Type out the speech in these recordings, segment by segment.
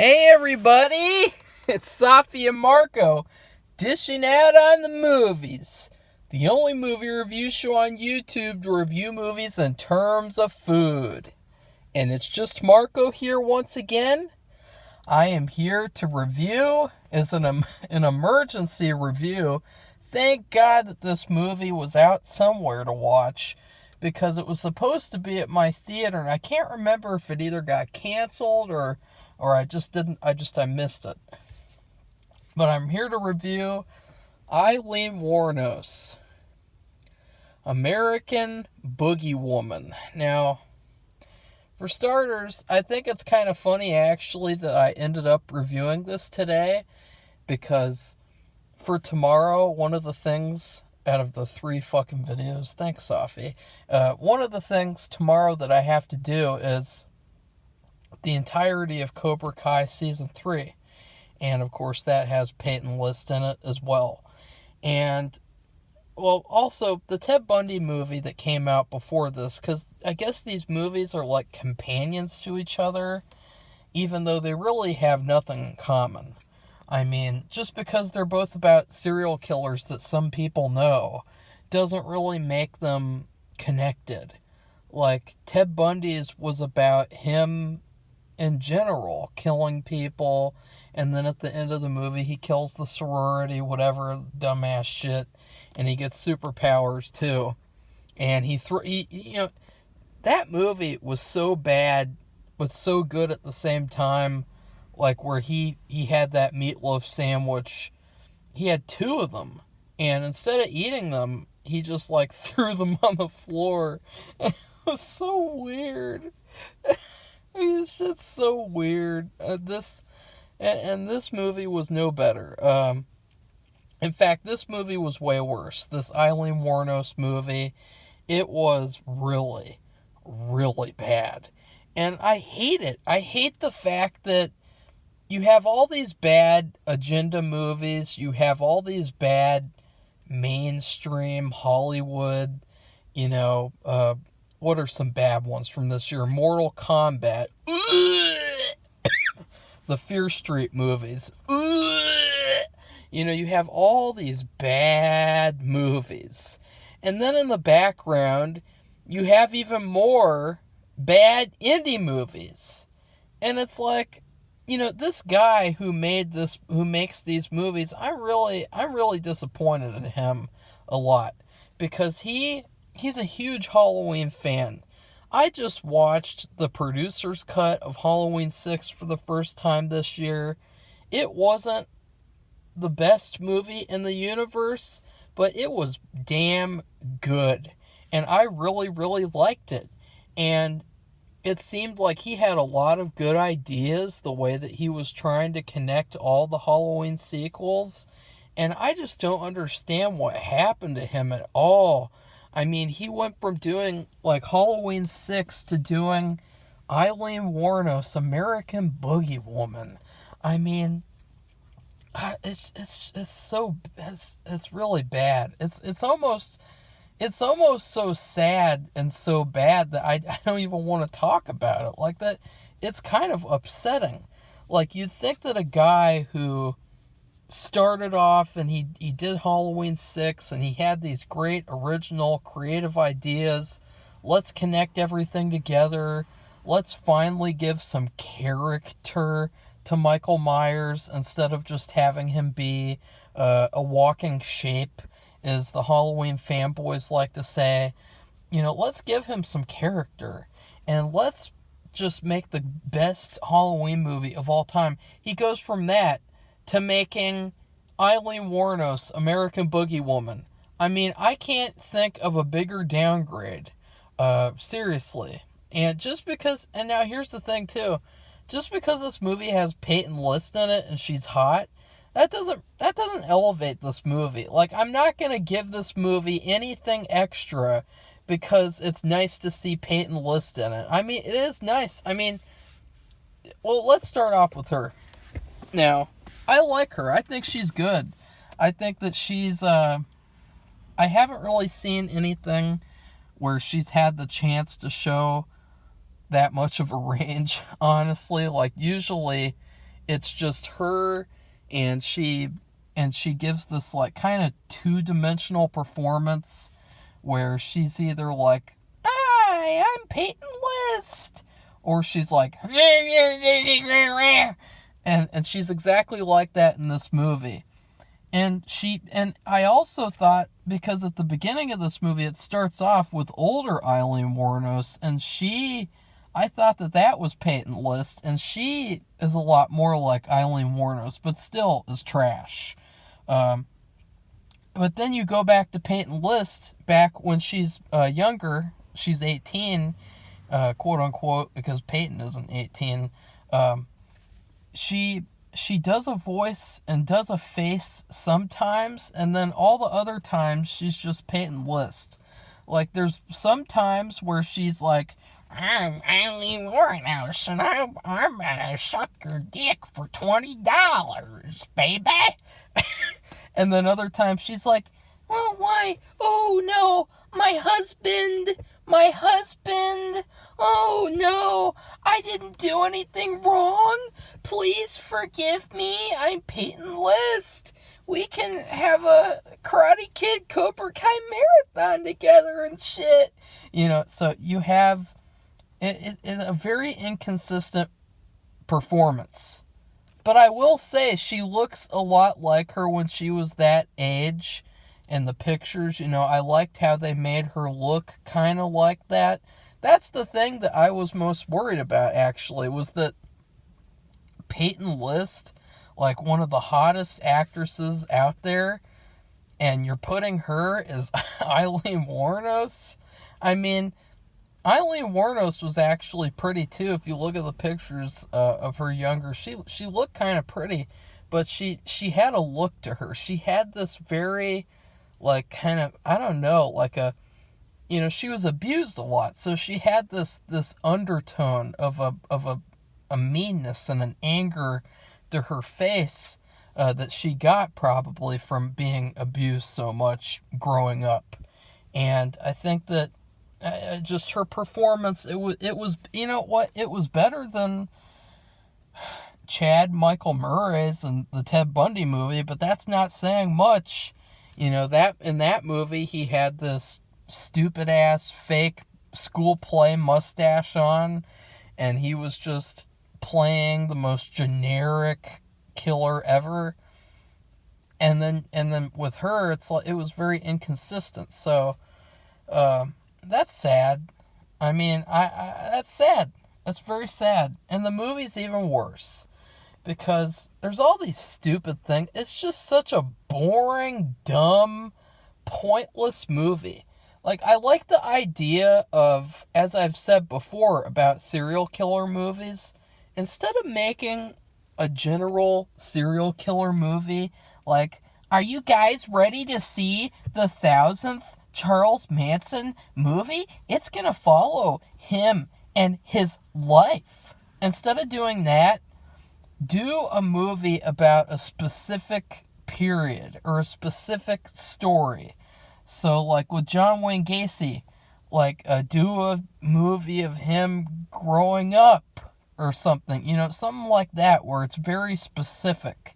Hey everybody, it's Sophie and Marco, dishing out on the movies. The only movie review show on YouTube to review movies in terms of food. And it's just Marco here once again. I am here to review, as an emergency review. Thank God that this movie was out somewhere to watch, because it was supposed to be at my theater, and I can't remember if it either got canceled or I missed it. But I'm here to review Aileen Wuornos, American Boogeywoman. Now, for starters, I think it's kind of funny actually that I ended up reviewing this today, because for tomorrow, one of the things out of the 3 fucking videos, thanks Sophie, one of the things tomorrow that I have to do is the entirety of Cobra Kai Season 3. And, of course, that has Peyton List in it as well. And, well, also, the Ted Bundy movie that came out before this, because I guess these movies are like companions to each other, even though they really have nothing in common. I mean, just because they're both about serial killers that some people know doesn't really make them connected. Like, Ted Bundy's was about him in general, killing people, and then at the end of the movie, he kills the sorority, whatever dumbass shit, and he gets superpowers too. And that movie was so bad, but so good at the same time. Like where he had that meatloaf sandwich, he had 2 of them, and instead of eating them, he just like threw them on the floor. It was so weird. I mean, this shit's so weird. This movie was no better. In fact, this movie was way worse. This Aileen Wuornos movie, it was really, really bad. And I hate it. I hate the fact that you have all these bad agenda movies, you have all these bad mainstream Hollywood, what are some bad ones from this year? Mortal Kombat. The Fear Street movies. You have all these bad movies. And then in the background, you have even more bad indie movies. And it's like, this guy who makes these movies, I'm really disappointed in him a lot, because he's a huge Halloween fan. I just watched the producer's cut of Halloween 6 for the first time this year. It wasn't the best movie in the universe, but it was damn good. And I really, really liked it. And it seemed like he had a lot of good ideas, the way that he was trying to connect all the Halloween sequels. And I just don't understand what happened to him at all. I mean, he went from doing like Halloween 6 to doing Aileen Wuornos, American Boogeywoman. I mean, it's really bad. It's almost so sad and so bad that I don't even want to talk about it. Like that, it's kind of upsetting. Like, you'd think that a guy who started off and he did Halloween 6 and he had these great original creative ideas. Let's connect everything together. Let's finally give some character to Michael Myers instead of just having him be a walking shape, as the Halloween fanboys like to say. Let's give him some character, and let's just make the best Halloween movie of all time. He goes from that to making Aileen Wuornos, American Boogeywoman. I mean, I can't think of a bigger downgrade. Seriously. And now here's the thing too. Just because this movie has Peyton List in it and she's hot, that doesn't elevate this movie. Like, I'm not going to give this movie anything extra because it's nice to see Peyton List in it. I mean, it is nice. I mean, well, let's start off with her. Now, I like her. I think she's good. I think that she's, I haven't really seen anything where she's had the chance to show that much of a range, honestly. Like, usually it's just her, and she gives this like kind of two-dimensional performance where she's either like, "Hi, I'm Peyton List," or she's like, and she's exactly like that in this movie. And I also thought, because at the beginning of this movie, it starts off with older Aileen Wuornos, and I thought that was Peyton List, and she is a lot more like Aileen Wuornos, but still is trash. But then you go back to Peyton List, back when she's younger, she's 18, quote unquote, because Peyton isn't 18. She does a voice and does a face sometimes, and then all the other times she's just Peyton List. Like, there's some times where she's like, "I'm Aileen Wuornos, and I'm gonna suck your dick for $20, baby." And then other times she's like, "Well, why? Oh no, my husband. Oh no, I didn't do anything wrong. Please forgive me. I'm Peyton List. We can have a Karate Kid Cobra Kai marathon together and shit." So you have a very inconsistent performance. But I will say, she looks a lot like her when she was that age. In the pictures, I liked how they made her look kind of like that. That's the thing that I was most worried about, actually, was that Peyton List, like one of the hottest actresses out there, and you're putting her as Aileen Wuornos. I mean, Aileen Wuornos was actually pretty too. If you look at the pictures of her younger, she looked kind of pretty, but she had a look to her. She had this very, like, kind of, I don't know, like she was abused a lot, so she had this undertone of a meanness and an anger to her face that she got probably from being abused so much growing up. And I think that just her performance, it was it was better than Chad Michael Murray's and the Ted Bundy movie, but that's not saying much. That in that movie, he had this stupid-ass fake school play mustache on, and he was just playing the most generic killer ever. And then with her, it was very inconsistent. So that's sad. I mean, that's sad. That's very sad. And the movie's even worse, because there's all these stupid things. It's just such a boring, dumb, pointless movie. Like, I like the idea of, as I've said before about serial killer movies, instead of making a general serial killer movie, like, are you guys ready to see the 1,000th Charles Manson movie? It's gonna follow him and his life. Instead of doing that, do a movie about a specific period or a specific story. So, like with John Wayne Gacy, like do a movie of him growing up or something, something like that, where it's very specific.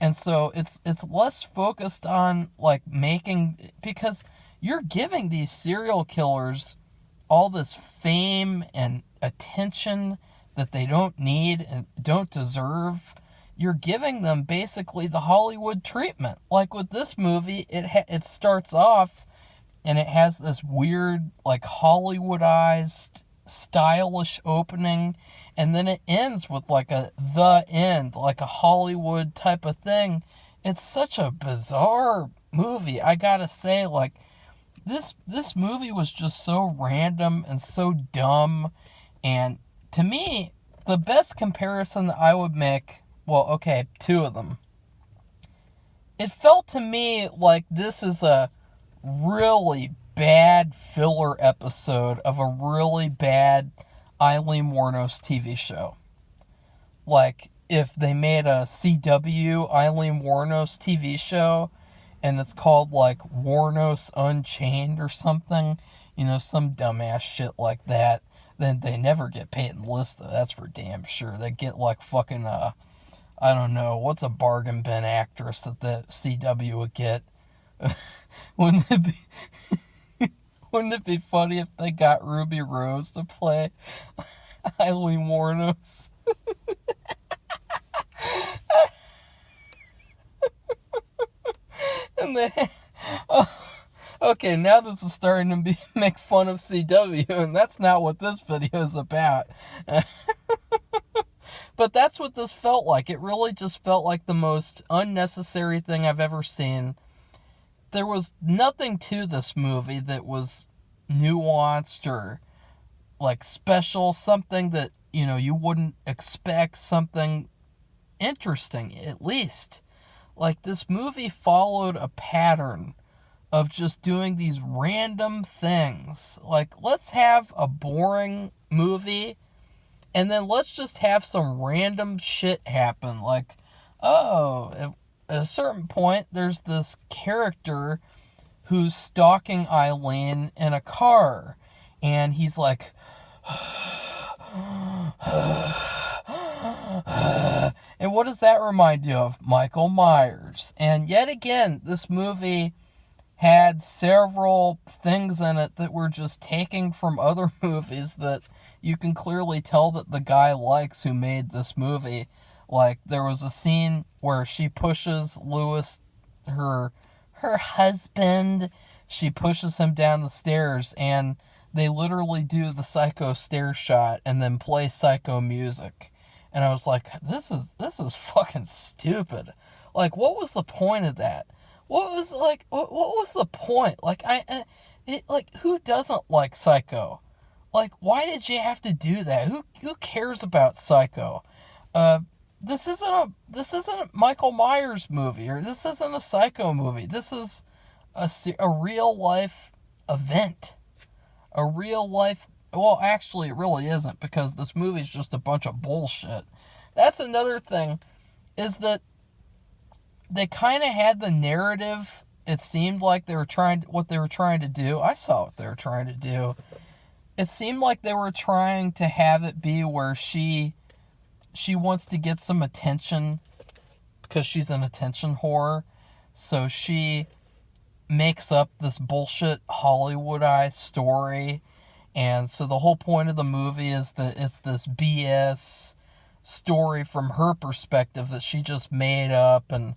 And so it's less focused on like making, because you're giving these serial killers all this fame and attention that they don't need and don't deserve. You're giving them basically the Hollywood treatment. Like with this movie, it starts off and it has this weird, like, Hollywoodized, stylish opening, and then it ends with like the end, like a Hollywood type of thing. It's such a bizarre movie. I gotta say, like, this movie was just so random and so dumb. And to me, the best comparison that I would make, well, okay, two of them. It felt to me like this is a really bad filler episode of a really bad Aileen Wuornos TV show. Like, if they made a CW Aileen Wuornos TV show, and it's called, like, Wuornos Unchained or something, some dumbass shit like that, then they never get Peyton List, that's for damn sure. They get, like, fucking, I don't know, what's a bargain bin actress that the CW would get? Wouldn't it be wouldn't it be funny if they got Ruby Rose to play Aileen Wuornos? And then, okay, now this is starting to make fun of CW, and that's not what this video is about. But that's what this felt like. It really just felt like the most unnecessary thing I've ever seen. There was nothing to this movie that was nuanced or like special, something that, you wouldn't expect, something interesting, at least. Like, this movie followed a pattern of just doing these random things. Like, let's have a boring movie, and then let's just have some random shit happen. Like, at a certain point, there's this character who's stalking Aileen in a car, and he's like, and what does that remind you of? Michael Myers. And yet again, this movie had several things in it that were just taken from other movies that you can clearly tell that the guy likes who made this movie. Like, there was a scene where she pushes Lewis, her husband, she pushes him down the stairs, and they literally do the Psycho stair shot and then play Psycho music. And I was like, this is fucking stupid. Like, what was the point of that? What was the point? Like, who doesn't like Psycho? Like, why did you have to do that? Who cares about Psycho? This isn't a Michael Myers movie, or this isn't a Psycho movie. This is a real life event. A real life, well, actually it really isn't, because this movie's just a bunch of bullshit. That's another thing, is that they kind of had the narrative. It seemed like what they were trying to do. I saw what they were trying to do. It seemed like they were trying to have it be where she wants to get some attention because she's an attention whore. So she makes up this bullshit Hollywoodized story. And so the whole point of the movie is that it's this BS story from her perspective that she just made up. And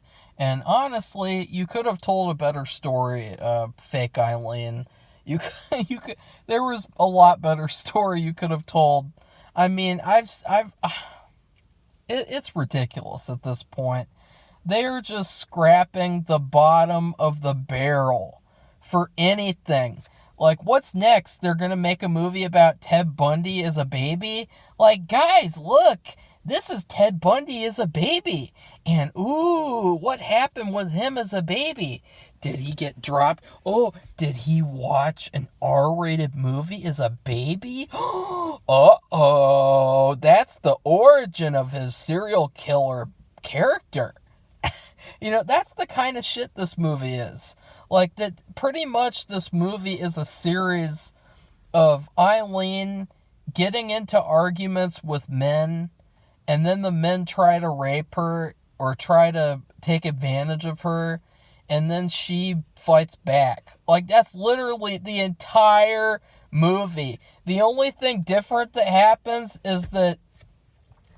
honestly, you could have told a better story, fake Aileen. You could, there was a lot better story you could have told. I mean, it's ridiculous at this point. They're just scrapping the bottom of the barrel for anything. Like, what's next? They're going to make a movie about Ted Bundy as a baby? Like, guys, look, this is Ted Bundy as a baby. And, ooh, what happened with him as a baby? Did he get dropped? Oh, did he watch an R-rated movie as a baby? Uh-oh, that's the origin of his serial killer character. That's the kind of shit this movie is. Like, that pretty much this movie is a series of Aileen getting into arguments with men, and then the men try to rape her or try to take advantage of her, and then she fights back. Like, that's literally the entire movie. The only thing different that happens is that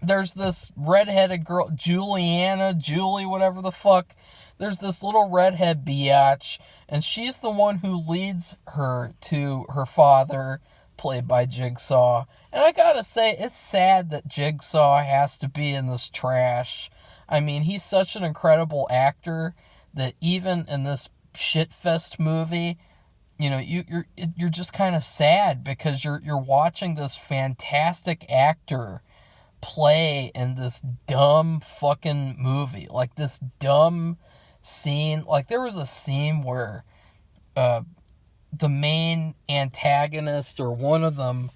there's this redheaded girl, Julie, whatever the fuck. There's this little redhead biatch, and she's the one who leads her to her father, played by Jigsaw. And I gotta say, it's sad that Jigsaw has to be in this trash. I mean, he's such an incredible actor that even in this shitfest movie, you're just kind of sad because you're watching this fantastic actor play in this dumb fucking movie. Like, this dumb scene. Like, there was a scene where the main antagonist, or one of them,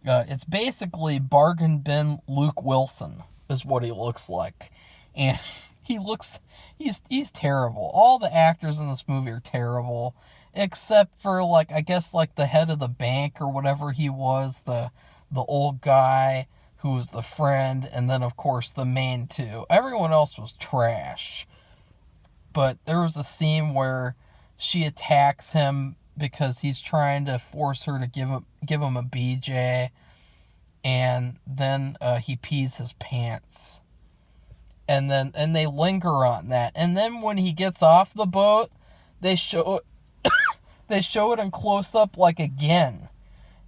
it's basically bargain bin Luke Wilson is what he looks like. And he's terrible. All the actors in this movie are terrible, except for, like, I guess, like, the head of the bank or whatever he was, the old guy who was the friend, and then, of course, the main two. Everyone else was trash. But there was a scene where she attacks him because he's trying to force her to give him a BJ, and then he pees his pants. And they linger on that. And then when he gets off the boat, they show it in close up like again.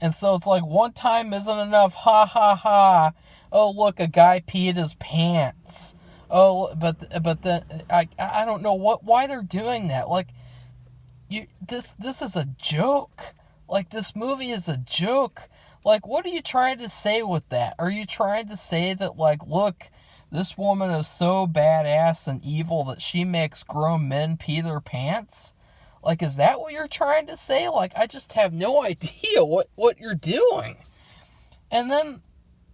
And so it's like, one time isn't enough. Ha ha ha. Oh, look, a guy peed his pants. Oh, but then I don't know why they're doing that. Like, this is a joke. Like, this movie is a joke. Like, what are you trying to say with that? Are you trying to say that, like, look, this woman is so badass and evil that she makes grown men pee their pants? Like, is that what you're trying to say? Like, I just have no idea what you're doing. And then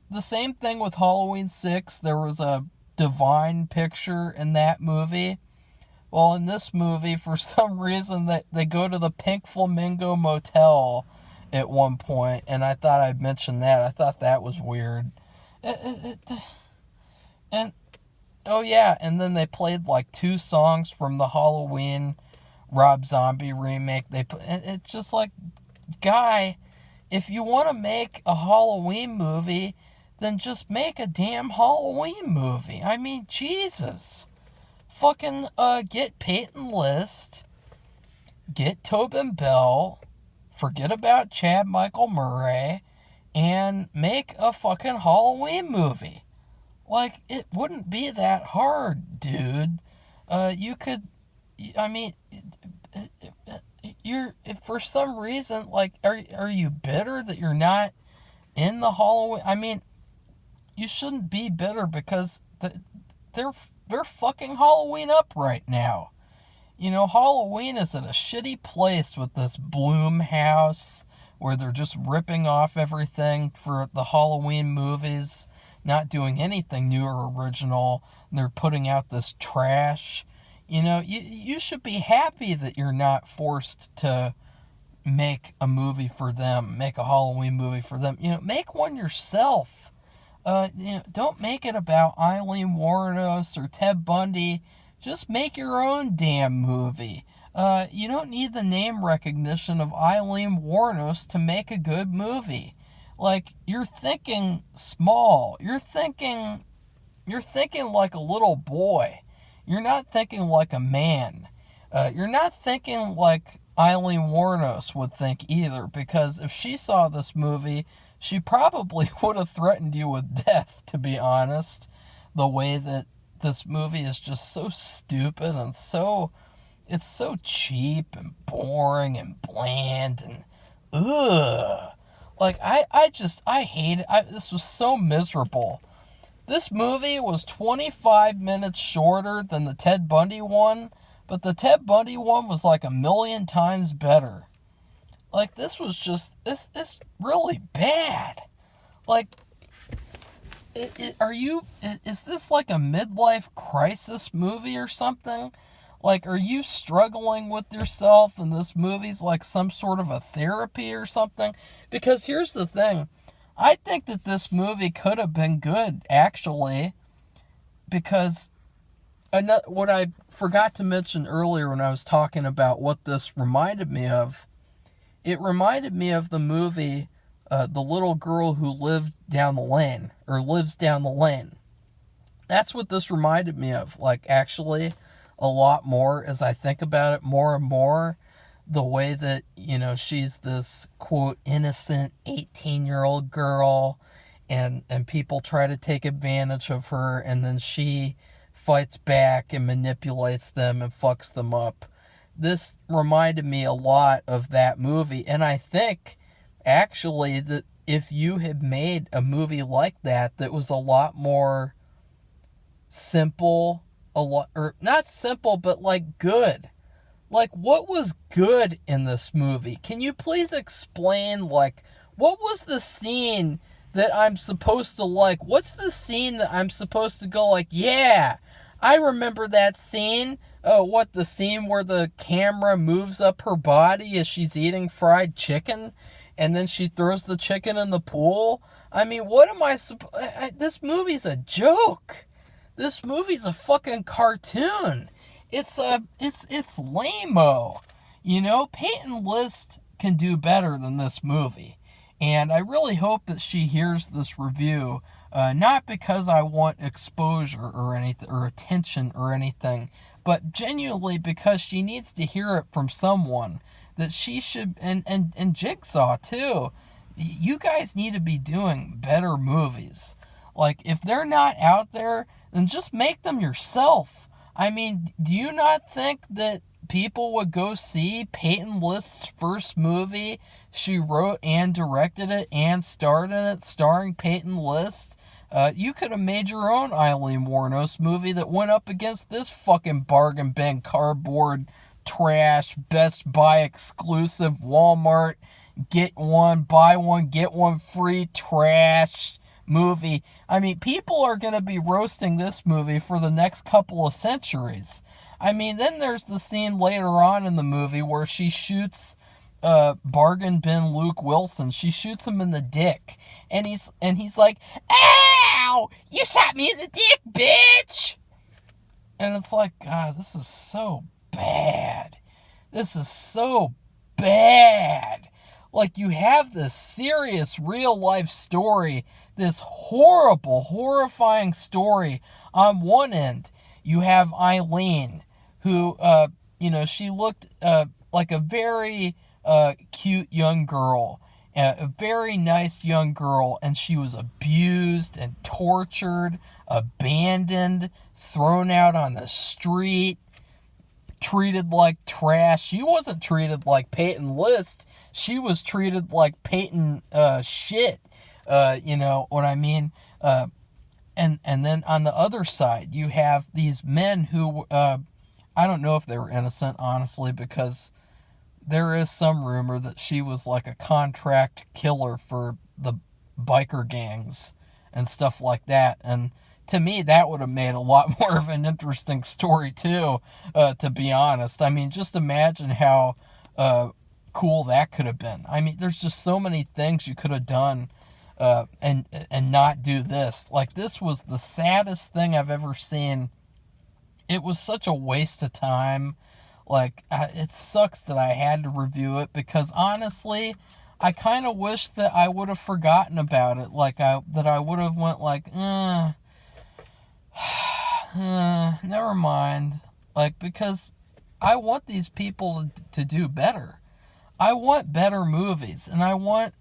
the same thing with Halloween 6. There was a divine picture in that movie. Well, in this movie, for some reason, they go to the Pink Flamingo Motel at one point, and I thought I'd mention that. I thought that was weird. And, oh yeah, and then they played like 2 songs from the Halloween Rob Zombie remake. It's just like, guy, if you want to make a Halloween movie, then just make a damn Halloween movie. I mean, Jesus. Fucking get Peyton List, get Tobin Bell, forget about Chad Michael Murray, and make a fucking Halloween movie. Like, it wouldn't be that hard, dude. You could, I mean, you're, for some reason, like, are you bitter that you're not in the Halloween? I mean, you shouldn't be bitter because they're fucking Halloween up right now. You know, Halloween is at a shitty place with this Bloom house where they're just ripping off everything for the Halloween movies, not doing anything new or original. And they're putting out this trash. You know, you should be happy that you're not forced to make a movie for them, make a Halloween movie for them. You know, make one yourself. Don't make it about Aileen Wuornos or Ted Bundy. Just make your own damn movie. You don't need the name recognition of Aileen Wuornos to make a good movie. Like, you're thinking small. You're thinking like a little boy. You're not thinking like a man. You're not thinking like Aileen Wuornos would think either, because if she saw this movie, she probably would have threatened you with death, to be honest. The way that this movie is just so stupid and it's so cheap and boring and bland and ugh. Like, I hate it. This was so miserable. This movie was 25 minutes shorter than the Ted Bundy one, but the Ted Bundy one was like 1,000,000 times better. Like, this was just, it's really bad. Like, is this like a midlife crisis movie or something? Like, are you struggling with yourself and this movie's like some sort of a therapy or something? Because here's the thing. I think that this movie could have been good, actually, because what I forgot to mention earlier when I was talking about what this reminded me of, it reminded me of the movie, The Little Girl Who Lived Down the Lane, or Lives Down the Lane. That's what this reminded me of, like, actually, a lot more as I think about it more and more. The way that, you know, she's this, quote, innocent 18-year-old girl, and people try to take advantage of her, and then she fights back and manipulates them and fucks them up. This reminded me a lot of that movie, and I think, actually, that if you had made a movie like that was a lot more simple, or not simple, but like good. Like, what was good in this movie? Can you please explain, like, what was the scene that I'm supposed to like? What's the scene that I'm supposed to go like, yeah, I remember that scene. Oh, what, the scene where the camera moves up her body as she's eating fried chicken? and then she throws the chicken in the pool. I mean, what am I this movie's a joke. This movie's a fucking cartoon. It's lame-o. You know, Peyton List can do better than this movie. And I really hope that she hears this review, not because I want exposure or anything, or attention or anything, but genuinely because she needs to hear it from someone that she should, and Jigsaw too. You guys need to be doing better movies. Like, if they're not out there, then just make them yourself. I mean, do you not think that people would go see Peyton List's first movie? She wrote and directed it and starred in it, starring Peyton List. You could have made your own Aileen Wuornos movie that went up against this fucking bargain bin cardboard trash, Best Buy exclusive, Walmart, get one, buy one, get one free trash movie. I mean, people are going to be roasting this movie for the next couple of centuries. I mean, then there's the scene later on in the movie where she shoots bargain bin Luke Wilson. She shoots him in the dick, and he's like, "Ow! You shot me in the dick, bitch!" And it's like, God, this is so bad. This is so bad. Like, you have this serious real-life story, this horrible, horrifying story. On one end, you have Aileen, who, she looked like a very cute young girl, a very nice young girl, and she was abused and tortured, abandoned, thrown out on the street, treated like trash. She wasn't treated like Peyton List. She was treated like Peyton shit. You know what I mean? And then on the other side, you have these men who, I don't know if they were innocent, honestly, because there is some rumor that she was like a contract killer for the biker gangs and stuff like that. And to me, that would have made a lot more of an interesting story, too, to be honest. I mean, just imagine how cool that could have been. I mean, there's just so many things you could have done and not do this. Like, this was the saddest thing I've ever seen. It was such a waste of time. Like, it sucks that I had to review it, because honestly, I kind of wish that I would have forgotten about it. Like, that I would have went like, never mind. Like, because I want these people to do better. I want better movies, and I want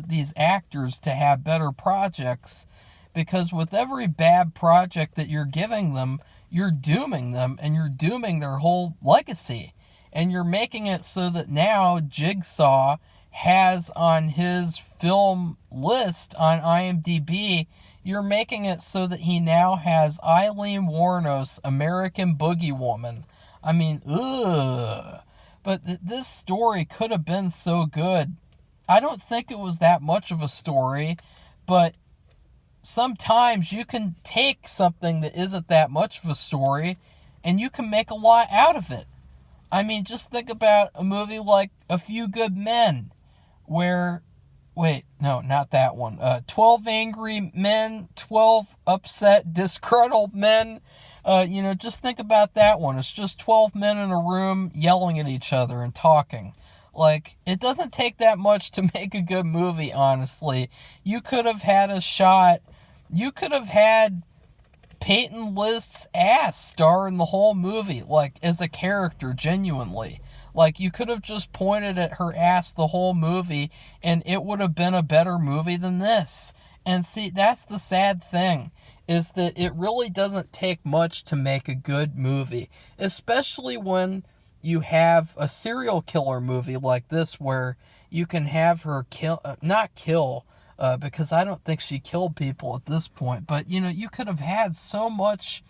these actors to have better projects, because with every bad project that you're giving them, you're dooming them, and you're dooming their whole legacy. And you're making it so that now Jigsaw has on his film list on IMDb, you're making it so that he now has Aileen Wuornos, American Boogeywoman. I mean, ugh. But this story could have been so good. I don't think it was that much of a story, but sometimes you can take something that isn't that much of a story and you can make a lot out of it. I mean, just think about a movie like A Few Good Men, where, wait, no, not that one. 12 Angry Men, 12 Upset, Disgruntled Men. Just think about that one. It's just 12 men in a room yelling at each other and talking. Like, it doesn't take that much to make a good movie, honestly. You could have had a shot. You could have had Peyton List's ass star in the whole movie, like, as a character, genuinely. Like, you could have just pointed at her ass the whole movie, and it would have been a better movie than this. And see, that's the sad thing, is that it really doesn't take much to make a good movie. Especially when you have a serial killer movie like this, where you can have her not kill, because I don't think she killed people at this point, but, you could have had so much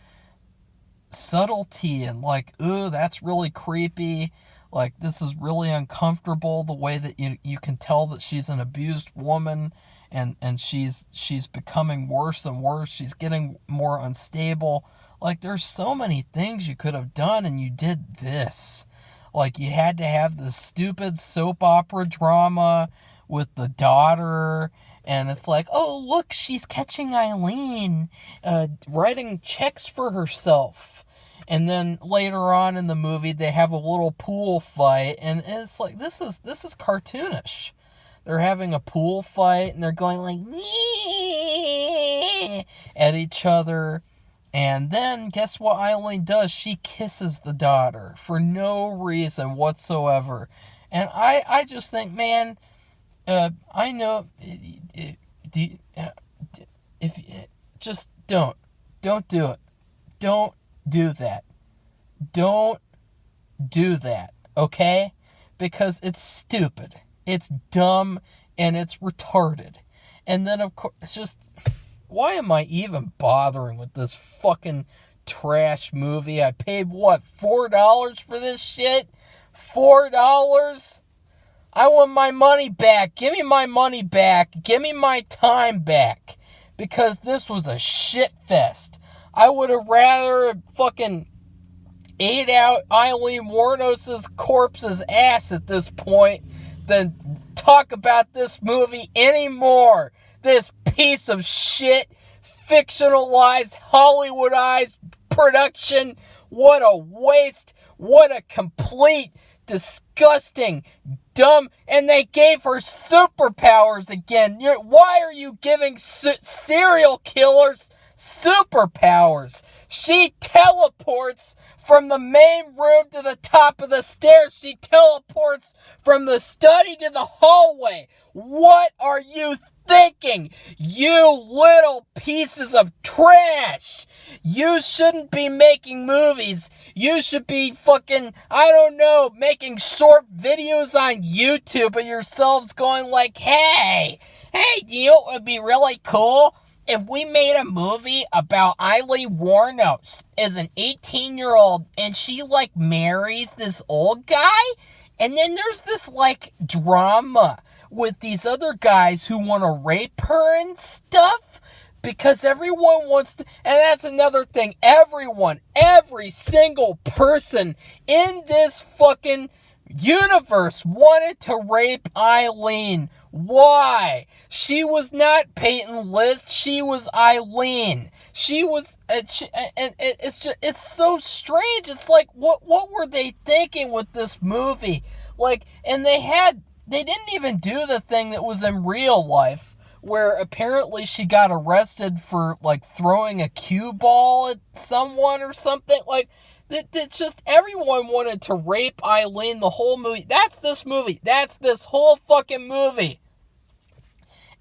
subtlety and, like, ooh, that's really creepy, like, this is really uncomfortable, the way that you can tell that she's an abused woman, and she's becoming worse and worse, she's getting more unstable. Like, there's so many things you could have done, and you did this. Like, you had to have this stupid soap opera drama with the daughter. And it's like, oh, look, she's catching Aileen writing checks for herself. And then later on in the movie, they have a little pool fight. And it's like, this is cartoonish. They're having a pool fight, and they're going like, at each other. And then, guess what Aileen does? She kisses the daughter for no reason whatsoever. And I just think, man, I know, if just don't do it. Don't do that. Don't do that, okay? Because it's stupid. It's dumb, and it's retarded. And then, of course, it's just, why am I even bothering with this fucking trash movie? I paid, what, $4 for this shit? $4? I want my money back. Give me my money back. Give me my time back. Because this was a shit fest. I would have rather fucking ate out Aileen Wuornos' corpse's ass at this point than talk about this movie anymore. This piece of shit, fictionalized, Hollywoodized production. What a waste. What a complete, disgusting, dumb. And they gave her superpowers again. Why are you giving serial killers superpowers? She teleports from the main room to the top of the stairs. She teleports from the study to the hallway. What are you thinking, you little pieces of trash? You shouldn't be making movies. You should be fucking, I don't know, making short videos on YouTube of yourselves going like, hey, do you know what would be really cool? If we made a movie about Aileen Wuornos as an 18-year-old and she, like, marries this old guy, and then there's this, like, drama with these other guys who want to rape her and stuff, because everyone wants to, and that's another thing, every single person in this fucking universe wanted to rape Aileen. Why? She was not Peyton List. She was Aileen. She was, and it's just, it's so strange. It's like, what were they thinking with this movie? Like, and they didn't even do the thing that was in real life, where apparently she got arrested for, like, throwing a cue ball at someone or something. Like, it's just, everyone wanted to rape Aileen the whole movie. That's this movie. That's this whole fucking movie.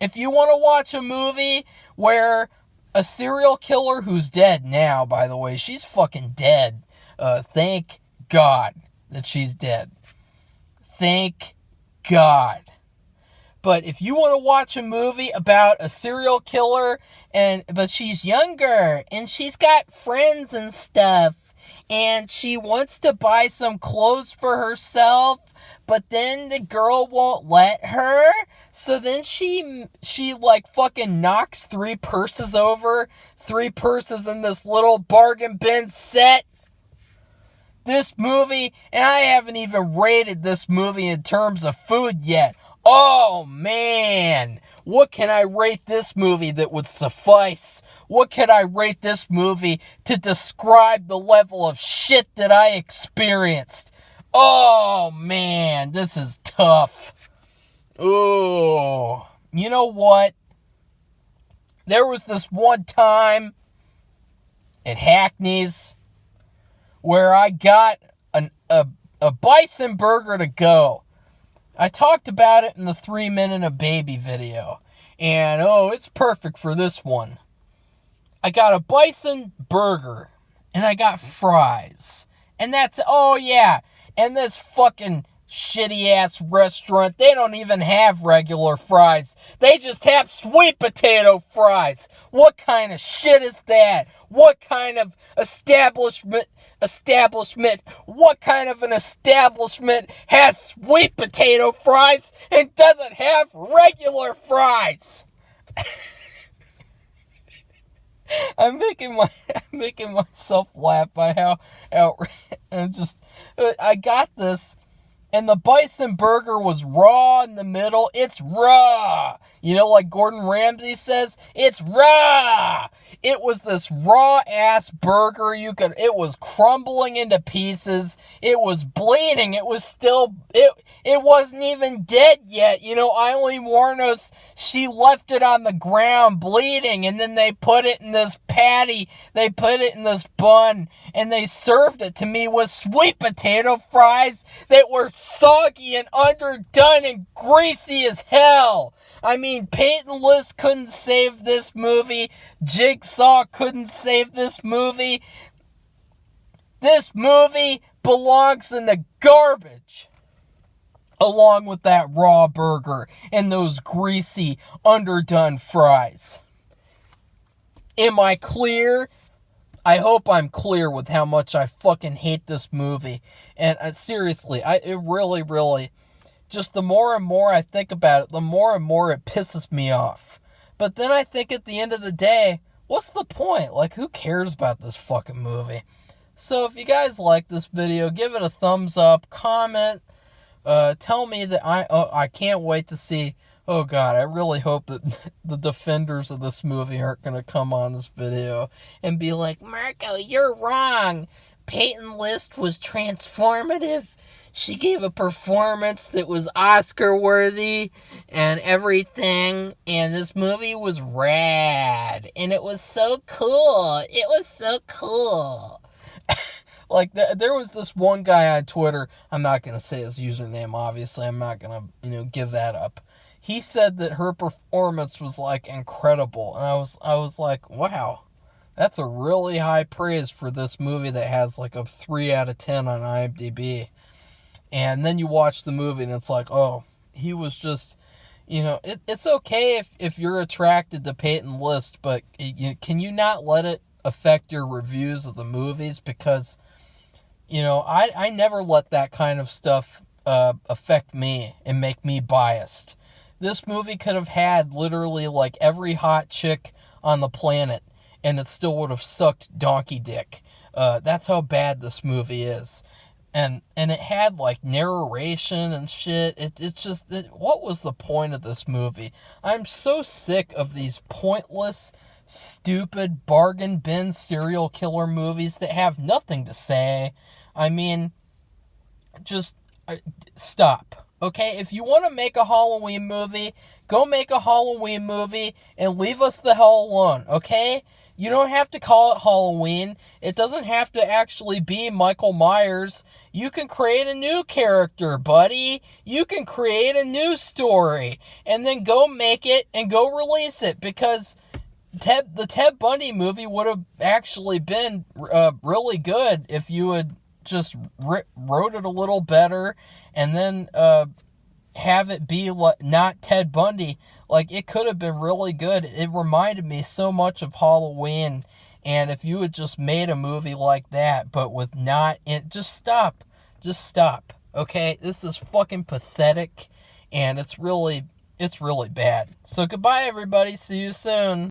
If you want to watch a movie where a serial killer who's dead now, by the way, she's fucking dead. Thank God that she's dead. Thank God. But if you want to watch a movie about a serial killer, but she's younger, and she's got friends and stuff, and she wants to buy some clothes for herself, but then the girl won't let her, so then she like fucking knocks 3 purses over, 3 purses in this little bargain bin set. This movie, and I haven't even rated this movie in terms of food yet. Oh man, what can I rate this movie that would suffice? What can I rate this movie to describe the level of shit that I experienced? Oh man, this is tough. Oh, you know what? There was this one time at Hackney's where I got a bison burger to go. I talked about it in the 3 Minute a Baby video. And, it's perfect for this one. I got a bison burger. And I got fries. And that's, and this fucking shitty-ass restaurant, they don't even have regular fries. They just have sweet potato fries. What kind of shit is that? What kind of establishment, what kind of an establishment has sweet potato fries and doesn't have regular fries? I'm making myself laugh by how I got this And the bison burger was raw in the middle. It's raw. You know, like Gordon Ramsay says, it's raw. It was this raw ass burger. It was crumbling into pieces. It was bleeding. It was still, it wasn't even dead yet. You know, Aileen Wuornos, she left it on the ground bleeding, and then they put it in this patty. They put it in this bun, and they served it to me with sweet potato fries that were soggy and underdone and greasy as hell. I mean, Peyton List couldn't save this movie. Jigsaw couldn't save this movie. This movie belongs in the garbage, along with that raw burger and those greasy, underdone fries. Am I clear? I hope I'm clear with how much I fucking hate this movie. And seriously, it really, just the more and more I think about it, the more and more it pisses me off. But then I think at the end of the day, what's the point? Like, who cares about this fucking movie? So if you guys like this video, give it a thumbs up, comment, tell me that I can't wait to see. Oh God, I really hope that the defenders of this movie aren't going to come on this video and be like, Marco, you're wrong. Peyton List was transformative. She gave a performance that was Oscar-worthy and everything. And this movie was rad. And it was so cool. It was so cool. Like, there was this one guy on Twitter. I'm not going to say his username, obviously. I'm not going to, give that up. He said that her performance was, like, incredible. And I was like, wow, that's a really high praise for this movie that has, like, a 3 out of 10 on IMDb. And then you watch the movie and it's like, oh, he was just, it's okay if you're attracted to Peyton List, but can you not let it affect your reviews of the movies? Because, I never let that kind of stuff affect me and make me biased. This movie could have had literally like every hot chick on the planet, and it still would have sucked donkey dick. That's how bad this movie is. And it had like narration and shit. It's just, what was the point of this movie? I'm so sick of these pointless, stupid bargain bin serial killer movies that have nothing to say. I mean, just stop. Okay, if you want to make a Halloween movie, go make a Halloween movie and leave us the hell alone, okay? You don't have to call it Halloween. It doesn't have to actually be Michael Myers. You can create a new character, buddy. You can create a new story. And then go make it and go release it. Because the Ted Bundy movie would have actually been really good if you had just wrote it a little better. And then have it be not Ted Bundy. Like, it could have been really good. It reminded me so much of Halloween. And if you had just made a movie like that, but with not... just stop. Just stop. Okay? This is fucking pathetic. And it's really bad. So goodbye, everybody. See you soon.